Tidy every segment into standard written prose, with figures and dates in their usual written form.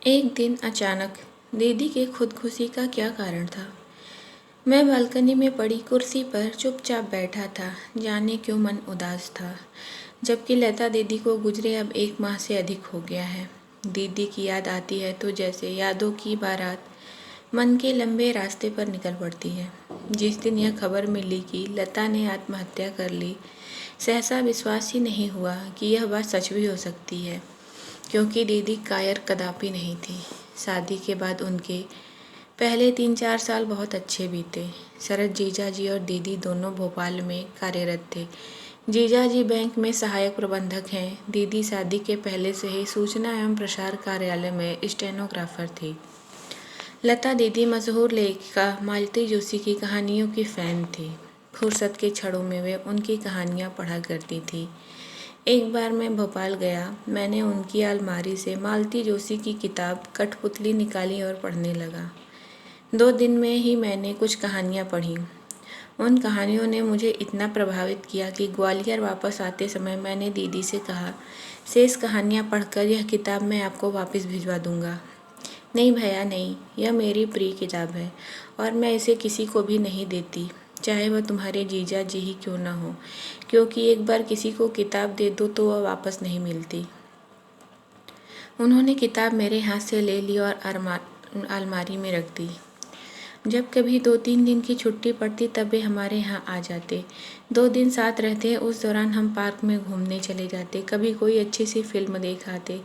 एक दिन अचानक दीदी के खुदकुशी का क्या कारण था। मैं बालकनी में पड़ी कुर्सी पर चुपचाप बैठा था, जाने क्यों मन उदास था। जबकि लता दीदी को गुजरे अब 1 माह से अधिक हो गया है। दीदी की याद आती है तो जैसे यादों की बारात मन के लंबे रास्ते पर निकल पड़ती है। जिस दिन यह खबर मिली कि लता ने आत्महत्या कर ली, सहसा विश्वास ही नहीं हुआ कि यह बात सच भी हो सकती है, क्योंकि दीदी कायर कदापि नहीं थी। शादी के बाद उनके पहले 3-4 साल बहुत अच्छे बीते। शरद जीजा जी और दीदी दोनों भोपाल में कार्यरत थे। जीजा जी बैंक में सहायक प्रबंधक हैं। दीदी शादी के पहले से ही सूचना एवं प्रसार कार्यालय में स्टेनोग्राफर थी। लता दीदी मशहूर लेखिका मालती जोशी की कहानियों की फ़ैन थी। फुर्सत के क्षणों में वे उनकी कहानियाँ पढ़ा करती थी। एक बार मैं भोपाल गया। मैंने उनकी अलमारी से मालती जोशी की किताब कठपुतली निकाली और पढ़ने लगा। 2 दिन में ही मैंने कुछ कहानियाँ पढ़ीं। उन कहानियों ने मुझे इतना प्रभावित किया कि ग्वालियर वापस आते समय मैंने दीदी से कहा, शेष कहानियाँ पढ़कर यह किताब मैं आपको वापस भिजवा दूँगा। नहीं भैया नहीं, यह मेरी प्रिय किताब है और मैं इसे किसी को भी नहीं देती, चाहे वह तुम्हारे जीजा जी ही क्यों ना हो, क्योंकि एक बार किसी को किताब दे दो तो वह वापस नहीं मिलती। उन्होंने किताब मेरे हाथ से ले ली और अलमारी में रख दी। जब कभी 2-3 दिन की छुट्टी पड़ती तब वे हमारे यहाँ आ जाते। 2 दिन साथ रहते। उस दौरान हम पार्क में घूमने चले जाते, कभी कोई अच्छी सी फिल्म देख आते।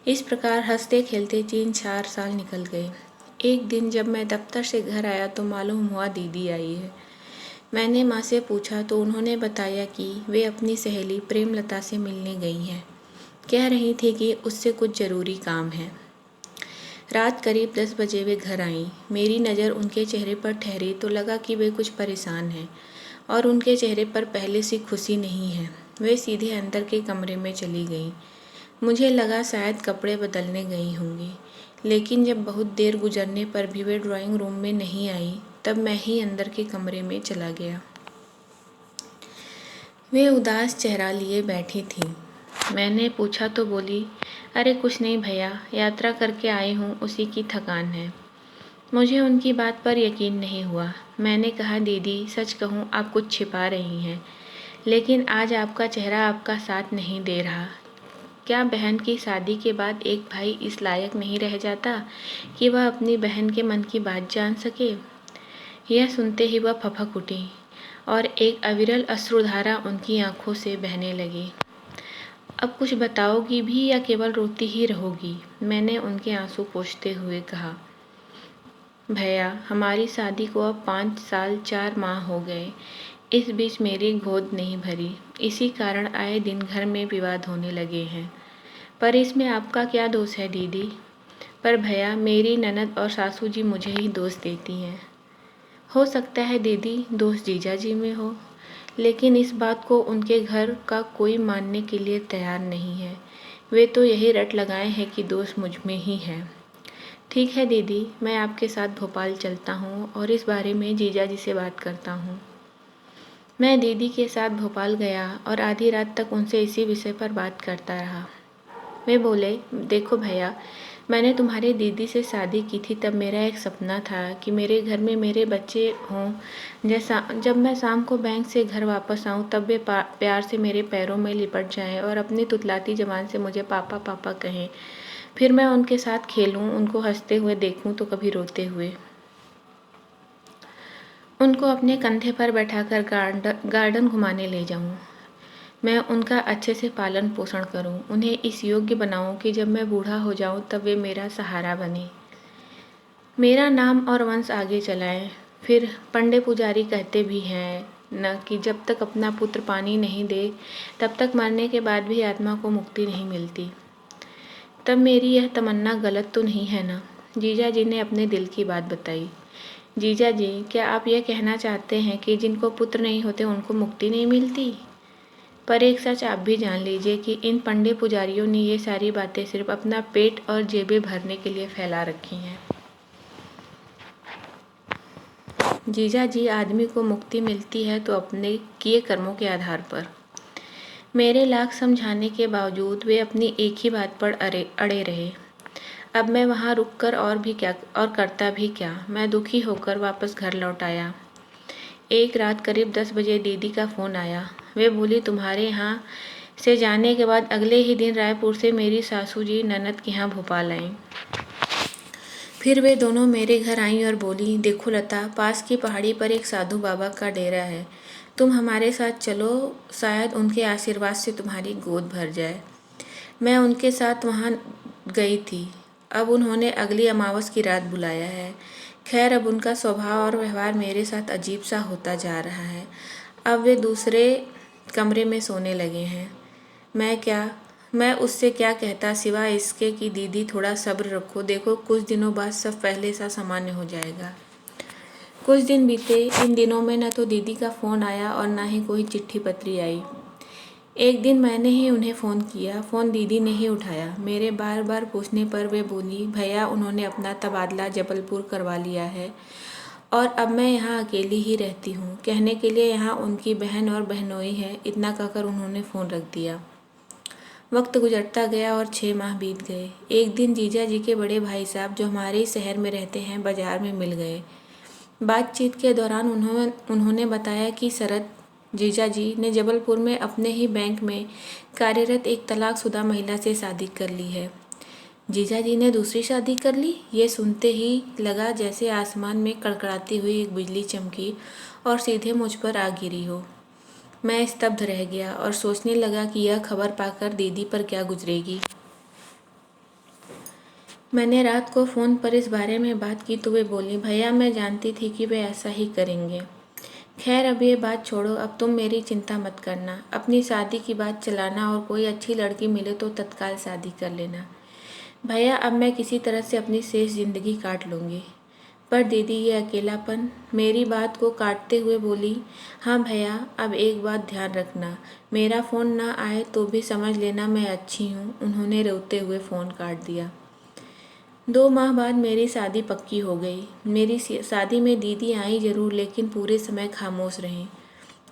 इस प्रकार हंसते खेलते 3-4 साल निकल गए। एक दिन जब मैं दफ्तर से घर आया तो मालूम हुआ दीदी आई है। मैंने माँ से पूछा तो उन्होंने बताया कि वे अपनी सहेली प्रेमलता से मिलने गई हैं। कह रही थी कि उससे कुछ ज़रूरी काम है। रात करीब 10 बजे वे घर आईं। मेरी नज़र उनके चेहरे पर ठहरी तो लगा कि वे कुछ परेशान हैं और उनके चेहरे पर पहले सी खुशी नहीं है। वे सीधे अंदर के कमरे में चली गईं। मुझे लगा शायद कपड़े बदलने गई होंगी, लेकिन जब बहुत देर गुजरने पर भी वे ड्राइंग रूम में नहीं आई, तब मैं ही अंदर के कमरे में चला गया। वे उदास चेहरा लिए बैठी थीं। मैंने पूछा तो बोली, अरे कुछ नहीं भैया, यात्रा करके आई हूँ, उसी की थकान है। मुझे उनकी बात पर यकीन नहीं हुआ। मैंने कहा, दीदी सच कहूँ आप कुछ छिपा रही हैं, लेकिन आज आपका चेहरा आपका साथ नहीं दे रहा। क्या बहन की शादी के बाद एक भाई इस लायक नहीं रह जाता कि वह अपनी बहन के मन की बात जान सके? यह सुनते ही वह फपक उठी और एक अविरल अश्रुधारा उनकी आंखों से बहने लगी। अब कुछ बताओगी भी या केवल रोती ही रहोगी? मैंने उनके आंसू पोंछते हुए कहा। भैया, हमारी शादी को अब 5 साल 4 माह हो गए। इस बीच मेरी गोद नहीं भरी। इसी कारण आए दिन घर में विवाद होने लगे हैं। पर इसमें आपका क्या दोष है दीदी? पर भैया, मेरी ननद और सासू जी मुझे ही दोष देती हैं। हो सकता है दीदी दोष जीजा जी में हो, लेकिन इस बात को उनके घर का कोई मानने के लिए तैयार नहीं है। वे तो यही रट लगाए हैं कि दोष मुझ में ही है। ठीक है दीदी, मैं आपके साथ भोपाल चलता हूँ और इस बारे में जीजा जी से बात करता हूँ। मैं दीदी के साथ भोपाल गया और आधी रात तक उनसे इसी विषय पर बात करता रहा। वे बोले, देखो भैया, मैंने तुम्हारी दीदी से शादी की थी तब मेरा एक सपना था कि मेरे घर में मेरे बच्चे हों। जैसा जब मैं शाम को बैंक से घर वापस आऊँ तब वे प्यार से मेरे पैरों में लिपट जाएं और अपनी तुतलाती ज़बान से मुझे पापा पापा कहें। फिर मैं उनके साथ खेलूं, उनको हंसते हुए देखूं तो कभी रोते हुए। उनको अपने कंधे पर बैठाकर गार्डन घुमाने ले जाऊं। मैं उनका अच्छे से पालन पोषण करूं, उन्हें इस योग्य बनाऊं कि जब मैं बूढ़ा हो जाऊं तब वे मेरा सहारा बने, मेरा नाम और वंश आगे चलाएं। फिर पंडे पुजारी कहते भी हैं न कि जब तक अपना पुत्र पानी नहीं दे तब तक मरने के बाद भी आत्मा को मुक्ति नहीं मिलती। तब मेरी यह तमन्ना गलत तो नहीं है ना? जीजा जी ने अपने दिल की बात बताई। जीजा जी, क्या आप यह कहना चाहते हैं कि जिनको पुत्र नहीं होते उनको मुक्ति नहीं मिलती? पर एक सच आप भी जान लीजिए कि इन पंडे पुजारियों ने ये सारी बातें सिर्फ अपना पेट और जेबें भरने के लिए फैला रखी हैं। जीजा जी, आदमी को मुक्ति मिलती है तो अपने किए कर्मों के आधार पर। मेरे लाख समझाने के बावजूद वे अपनी एक ही बात पर अड़े रहे। अब मैं वहाँ रुककर और करता भी क्या। मैं दुखी होकर वापस घर लौट आया। एक रात करीब 10 बजे दीदी का फ़ोन आया। वे बोली, तुम्हारे यहाँ से जाने के बाद अगले ही दिन रायपुर से मेरी सासू जी ननद के यहाँ भोपाल आईं। फिर वे दोनों मेरे घर आईं और बोली, देखो लता, पास की पहाड़ी पर एक साधु बाबा का डेरा है, तुम हमारे साथ चलो, शायद उनके आशीर्वाद से तुम्हारी गोद भर जाए। मैं उनके साथ वहाँ गई थी। अब उन्होंने अगली अमावस की रात बुलाया है। खैर, अब उनका स्वभाव और व्यवहार मेरे साथ अजीब सा होता जा रहा है। अब वे दूसरे कमरे में सोने लगे हैं। मैं उससे क्या कहता सिवाय इसके कि दीदी थोड़ा सब्र रखो, देखो कुछ दिनों बाद सब पहले सा सामान्य हो जाएगा। कुछ दिन बीते। इन दिनों में न तो दीदी का फ़ोन आया और न ही कोई चिट्ठी पत्री आई। एक दिन मैंने ही उन्हें फ़ोन किया। फ़ोन दीदी ने ही उठाया। मेरे बार बार पूछने पर वे बोली, भैया उन्होंने अपना तबादला जबलपुर करवा लिया है और अब मैं यहाँ अकेली ही रहती हूँ। कहने के लिए यहाँ उनकी बहन और बहनोई है। इतना कहकर उन्होंने फ़ोन रख दिया। वक्त गुजरता गया और 6 माह बीत गए। एक दिन जीजा जी के बड़े भाई साहब, जो हमारे ही शहर में रहते हैं, बाजार में मिल गए। बातचीत के दौरान उन्होंने बताया कि शरद जीजा जी ने जबलपुर में अपने ही बैंक में कार्यरत एक तलाकशुदा महिला से शादी कर ली है। जीजा जी ने दूसरी शादी कर ली? ये सुनते ही लगा जैसे आसमान में कड़कड़ाती हुई एक बिजली चमकी और सीधे मुझ पर आ गिरी हो। मैं स्तब्ध रह गया और सोचने लगा कि यह खबर पाकर दीदी पर क्या गुजरेगी। मैंने रात को फ़ोन पर इस बारे में बात की तो वे बोली, भैया मैं जानती थी कि वे ऐसा ही करेंगे। खैर, अब ये बात छोड़ो, अब तुम मेरी चिंता मत करना। अपनी शादी की बात चलाना और कोई अच्छी लड़की मिले तो तत्काल शादी कर लेना। भैया अब मैं किसी तरह से अपनी शेष ज़िंदगी काट लूँगी। पर दीदी ये अकेलापन। मेरी बात को काटते हुए बोली, हाँ भैया, अब एक बात ध्यान रखना, मेरा फ़ोन ना आए तो भी समझ लेना मैं अच्छी हूँ। उन्होंने रोते हुए फ़ोन काट दिया। 2 माह बाद मेरी शादी पक्की हो गई। मेरी शादी में दीदी आई जरूर, लेकिन पूरे समय खामोश रहीं।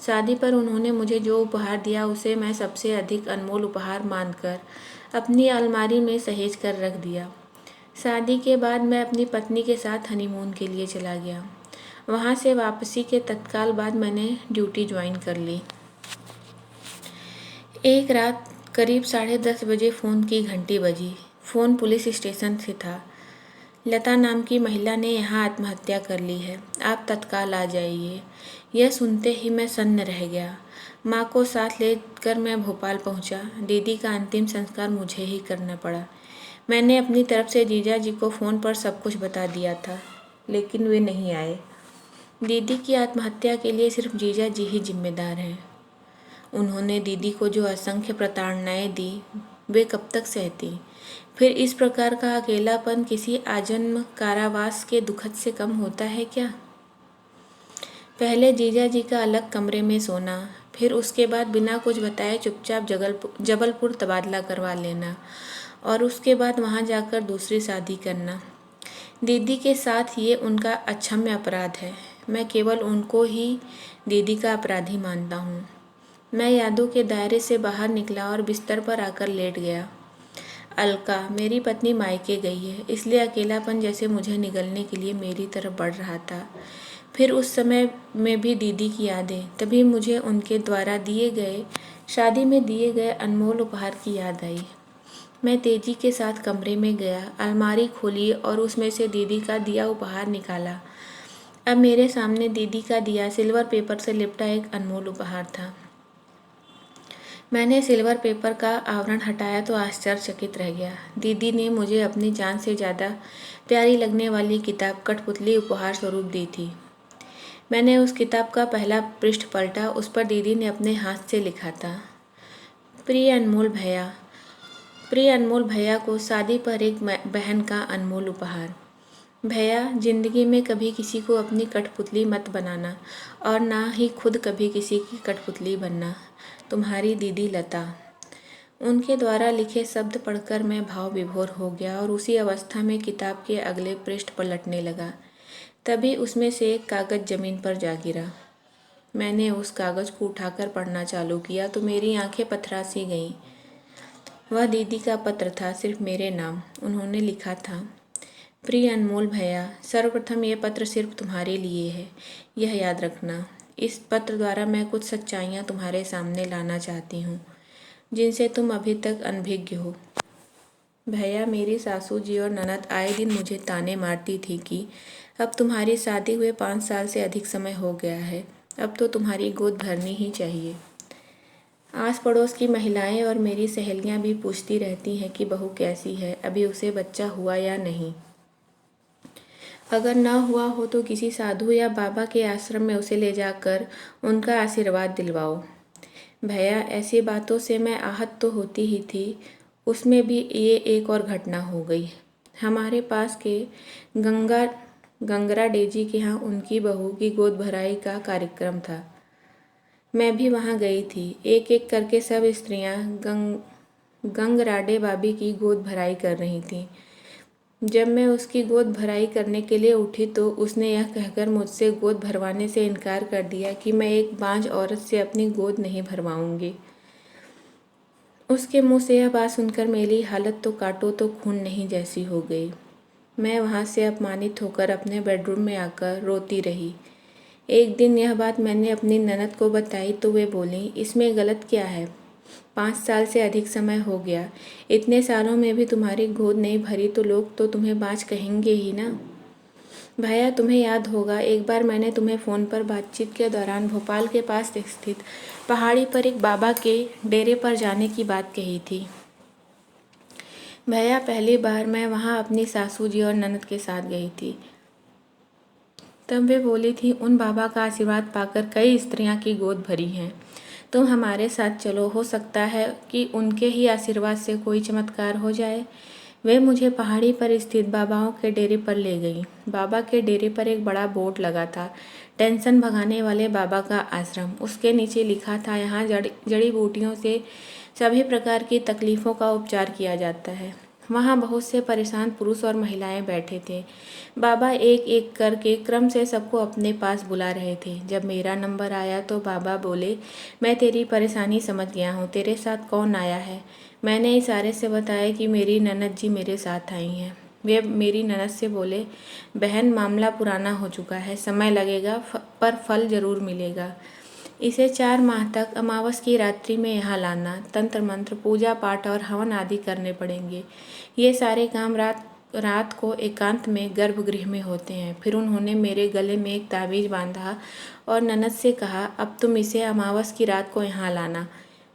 शादी पर उन्होंने मुझे जो उपहार दिया उसे मैं सबसे अधिक अनमोल उपहार मानकर अपनी अलमारी में सहेज कर रख दिया। शादी के बाद मैं अपनी पत्नी के साथ हनीमून के लिए चला गया। वहाँ से वापसी के तत्काल बाद मैंने ड्यूटी ज्वाइन कर ली। एक रात करीब 10:30 बजे फ़ोन की घंटी बजी। फ़ोन पुलिस स्टेशन से था। लता नाम की महिला ने यहाँ आत्महत्या कर ली है, आप तत्काल आ जाइए। यह सुनते ही मैं सन्न रह गया। माँ को साथ लेकर मैं भोपाल पहुँचा। दीदी का अंतिम संस्कार मुझे ही करना पड़ा। मैंने अपनी तरफ से जीजा जी को फ़ोन पर सब कुछ बता दिया था, लेकिन वे नहीं आए। दीदी की आत्महत्या के लिए सिर्फ जीजा जी ही जिम्मेदार हैं। उन्होंने दीदी को जो असंख्य प्रताड़नाएं दी, वे कब तक सहती। फिर इस प्रकार का अकेलापन किसी आजन्म कारावास के दुखद से कम होता है क्या? पहले जीजा जी का अलग कमरे में सोना, फिर उसके बाद बिना कुछ बताए चुपचाप जबलपुर तबादला करवा लेना और उसके बाद वहाँ जाकर दूसरी शादी करना। दीदी के साथ ये उनका अक्षम्य अपराध है। मैं केवल उनको ही दीदी का अपराधी मानता हूँ। मैं यादों के दायरे से बाहर निकला और बिस्तर पर आकर लेट गया। अलका, मेरी पत्नी, मायके गई है, इसलिए अकेलापन जैसे मुझे निगलने के लिए मेरी तरफ बढ़ रहा था। फिर उस समय में भी दीदी की यादें, तभी मुझे उनके द्वारा शादी में दिए गए अनमोल उपहार की याद आई। मैं तेजी के साथ कमरे में गया, अलमारी खोली और उसमें से दीदी का दिया उपहार निकाला। अब मेरे सामने दीदी का दिया सिल्वर पेपर से लिपटा एक अनमोल उपहार था। मैंने सिल्वर पेपर का आवरण हटाया तो आश्चर्यचकित रह गया। दीदी ने मुझे अपनी जान से ज़्यादा प्यारी लगने वाली किताब कठपुतली उपहार स्वरूप दी थी। मैंने उस किताब का पहला पृष्ठ पलटा। उस पर दीदी ने अपने हाथ से लिखा था, प्रिय अनमोल भैया को शादी पर एक बहन का अनमोल उपहार। भैया, जिंदगी में कभी किसी को अपनी कठपुतली मत बनाना और ना ही खुद कभी किसी की कठपुतली बनना। तुम्हारी दीदी लता। उनके द्वारा लिखे शब्द पढ़कर मैं भाव विभोर हो गया और उसी अवस्था में किताब के अगले पृष्ठ पलटने लगा। तभी उसमें से एक कागज़ जमीन पर जा गिरा। मैंने उस कागज़ को उठाकर पढ़ना चालू किया तो मेरी आंखें पथरा सी गईं। वह दीदी का पत्र था, सिर्फ मेरे नाम। उन्होंने लिखा था, प्रिय अनमोल भैया, सर्वप्रथम यह पत्र सिर्फ तुम्हारे लिए है, यह याद रखना। इस पत्र द्वारा मैं कुछ सच्चाइयाँ तुम्हारे सामने लाना चाहती हूँ जिनसे तुम अभी तक अनभिज्ञ हो। भैया, मेरी सासू जी और ननद आए दिन मुझे ताने मारती थी कि अब तुम्हारी शादी हुए 5 साल से अधिक समय हो गया है, अब तो तुम्हारी गोद भरनी ही चाहिए। आस पड़ोस की महिलाएं और मेरी सहेलियां भी पूछती रहती हैं कि बहू कैसी है, अभी उसे बच्चा हुआ या नहीं। अगर न हुआ हो तो किसी साधु या बाबा के आश्रम में उसे ले जाकर उनका आशीर्वाद दिलवाओ। भैया, ऐसी बातों से मैं आहत तो होती ही थी, उसमें भी ये एक और घटना हो गई। हमारे पास के गंगरा डेजी के यहाँ उनकी बहू की गोद भराई का कार्यक्रम था। मैं भी वहाँ गई थी। एक एक करके सब स्त्रियाँ गंगराडे बाबी की गोद भराई कर रही थीं। जब मैं उसकी गोद भराई करने के लिए उठी तो उसने यह कहकर मुझसे गोद भरवाने से इनकार कर दिया कि मैं एक बांझ औरत से अपनी गोद नहीं भरवाऊंगी। उसके मुंह से यह बात सुनकर मेरी हालत तो काटो तो खून नहीं जैसी हो गई। मैं वहाँ से अपमानित होकर अपने बेडरूम में आकर रोती रही। एक दिन यह बात मैंने अपनी ननद को बताई तो वे बोली, इसमें गलत क्या है? 5 साल से अधिक समय हो गया, इतने सालों में भी तुम्हारी गोद नहीं भरी तो लोग तो तुम्हें बाँझ कहेंगे ही ना। भैया, तुम्हें याद होगा, एक बार मैंने तुम्हें फ़ोन पर बातचीत के दौरान भोपाल के पास स्थित पहाड़ी पर एक बाबा के डेरे पर जाने की बात कही थी। भैया, पहली बार मैं वहाँ अपनी सासू जी और ननद के साथ गई थी। तब वे बोली थी, उन बाबा का आशीर्वाद पाकर कई स्त्रियां की गोद भरी हैं। तुम हमारे साथ चलो, हो सकता है कि उनके ही आशीर्वाद से कोई चमत्कार हो जाए। वे मुझे पहाड़ी पर स्थित बाबाओं के डेरे पर ले गई। बाबा के डेरे पर एक बड़ा बोर्ड लगा था, टेंशन भगाने वाले बाबा का आश्रम। उसके नीचे लिखा था, यहाँ जड़ी बूटियों से सभी प्रकार की तकलीफ़ों का उपचार किया जाता है। वहाँ बहुत से परेशान पुरुष और महिलाएं बैठे थे। बाबा एक एक करके क्रम से सबको अपने पास बुला रहे थे। जब मेरा नंबर आया तो बाबा बोले, मैं तेरी परेशानी समझ गया हूँ, तेरे साथ कौन आया है? मैंने इशारे से बताया कि मेरी ननद जी मेरे साथ आई हैं। वे मेरी ननद से बोले, बहन, मामला पुराना हो चुका है, समय लगेगा पर फल जरूर मिलेगा। इसे 4 माह तक अमावस की रात्रि में यहाँ लाना, तंत्र मंत्र, पूजा पाठ और हवन आदि करने पड़ेंगे। ये सारे काम रात को एकांत में गर्भगृह में होते हैं। फिर उन्होंने मेरे गले में एक ताबीज बांधा और ननद से कहा, अब तुम इसे अमावस की रात को यहाँ लाना।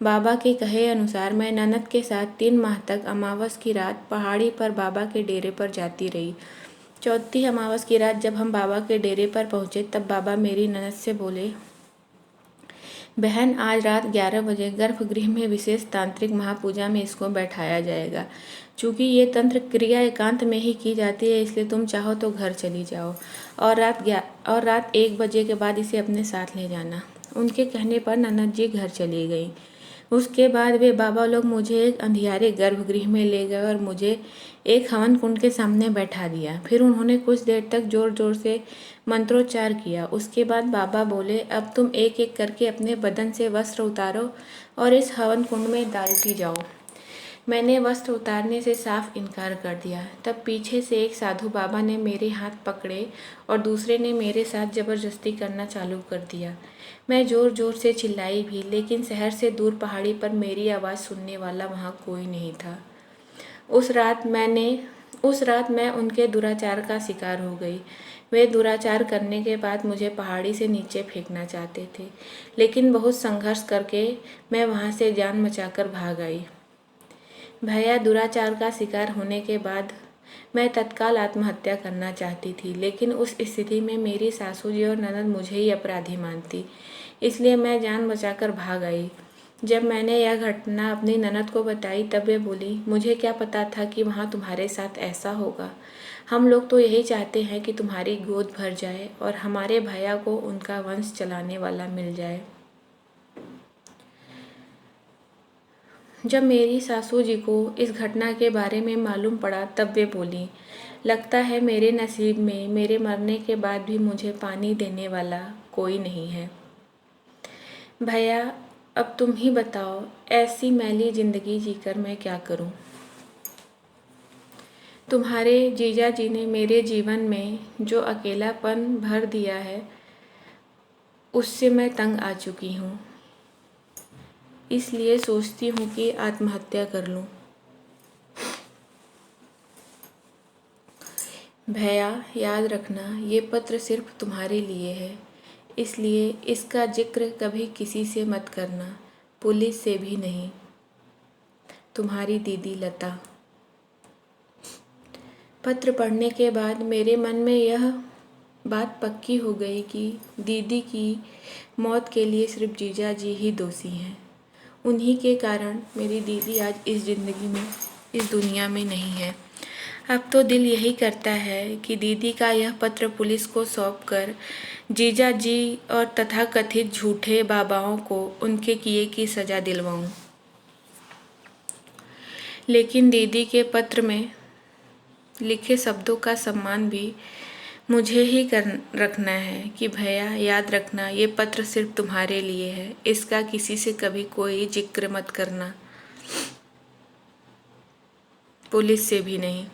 बाबा के कहे अनुसार मैं ननद के साथ 3 माह तक अमावस की रात पहाड़ी पर बाबा के डेरे पर जाती रही। चौथी अमावस की रात जब हम बाबा के डेरे पर पहुँचे तब बाबा मेरी ननद से बोले, बहन, आज रात 11 बजे गर्भगृह में विशेष तांत्रिक महापूजा में इसको बैठाया जाएगा। चूँकि ये तंत्र क्रिया एकांत में ही की जाती है, इसलिए तुम चाहो तो घर चली जाओ और रात 1 बजे के बाद इसे अपने साथ ले जाना। उनके कहने पर ननद जी घर चली गई। उसके बाद वे बाबा लोग मुझे एक अंधियारे गर्भगृह में ले गए और मुझे एक हवन कुंड के सामने बैठा दिया। फिर उन्होंने कुछ देर तक जोर जोर से मंत्रोच्चार किया। उसके बाद बाबा बोले, अब तुम एक एक करके अपने बदन से वस्त्र उतारो और इस हवन कुंड में डालती जाओ। मैंने वस्त्र उतारने से साफ इनकार कर दिया। तब पीछे से एक साधु बाबा ने मेरे हाथ पकड़े और दूसरे ने मेरे साथ जबरदस्ती करना चालू कर दिया। मैं जोर जोर से चिल्लाई भी, लेकिन शहर से दूर पहाड़ी पर मेरी आवाज़ सुनने वाला वहाँ कोई नहीं था। उस रात मैं उनके दुराचार का शिकार हो गई। वे दुराचार करने के बाद मुझे पहाड़ी से नीचे फेंकना चाहते थे, लेकिन बहुत संघर्ष करके मैं वहाँ से जान बचाकर भाग आई। भैया, दुराचार का शिकार होने के बाद मैं तत्काल आत्महत्या करना चाहती थी, लेकिन उस स्थिति में मेरी सासू जी और ननद मुझे ही अपराधी मानती, इसलिए मैं जान बचाकर भाग आई। जब मैंने यह घटना अपनी ननद को बताई तब वे बोली, मुझे क्या पता था कि वहाँ तुम्हारे साथ ऐसा होगा। हम लोग तो यही चाहते हैं कि तुम्हारी गोद भर जाए और हमारे भैया को उनका वंश चलाने वाला मिल जाए। जब मेरी सासू जी को इस घटना के बारे में मालूम पड़ा तब वे बोली, लगता है मेरे नसीब में मेरे मरने के बाद भी मुझे पानी देने वाला कोई नहीं है। भैया, अब तुम ही बताओ, ऐसी मैली ज़िंदगी जीकर मैं क्या करूं? तुम्हारे जीजा जी ने मेरे जीवन में जो अकेलापन भर दिया है उससे मैं तंग आ चुकी हूँ। इसलिए सोचती हूँ कि आत्महत्या कर लूँ। भैया, याद रखना ये पत्र सिर्फ तुम्हारे लिए है, इसलिए इसका जिक्र कभी किसी से मत करना, पुलिस से भी नहीं। तुम्हारी दीदी लता। पत्र पढ़ने के बाद मेरे मन में यह बात पक्की हो गई कि दीदी की मौत के लिए सिर्फ जीजा जी ही दोषी हैं। उन्हीं के कारण मेरी दीदी आज इस ज़िंदगी में, इस दुनिया में नहीं है। अब तो दिल यही करता है कि दीदी का यह पत्र पुलिस को सौंपकर जीजा जी और तथाकथित झूठे बाबाओं को उनके किए की सज़ा दिलवाऊं। लेकिन दीदी के पत्र में लिखे शब्दों का सम्मान भी मुझे ही रखना है कि भैया, याद रखना ये पत्र सिर्फ तुम्हारे लिए है, इसका किसी से कभी कोई जिक्र मत करना, पुलिस से भी नहीं।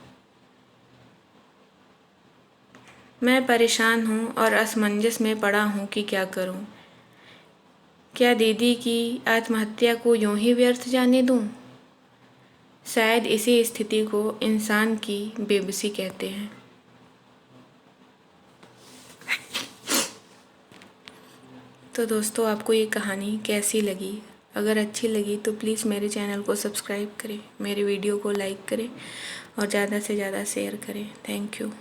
मैं परेशान हूँ और असमंजस में पड़ा हूँ कि क्या करूँ। क्या दीदी की आत्महत्या को यूं ही व्यर्थ जाने दूँ? शायद इसी स्थिति को इंसान की बेबसी कहते हैं। तो दोस्तों, आपको ये कहानी कैसी लगी? अगर अच्छी लगी तो प्लीज़ मेरे चैनल को सब्सक्राइब करें, मेरे वीडियो को लाइक करें और ज़्यादा से ज़्यादा शेयर करें। Thank you.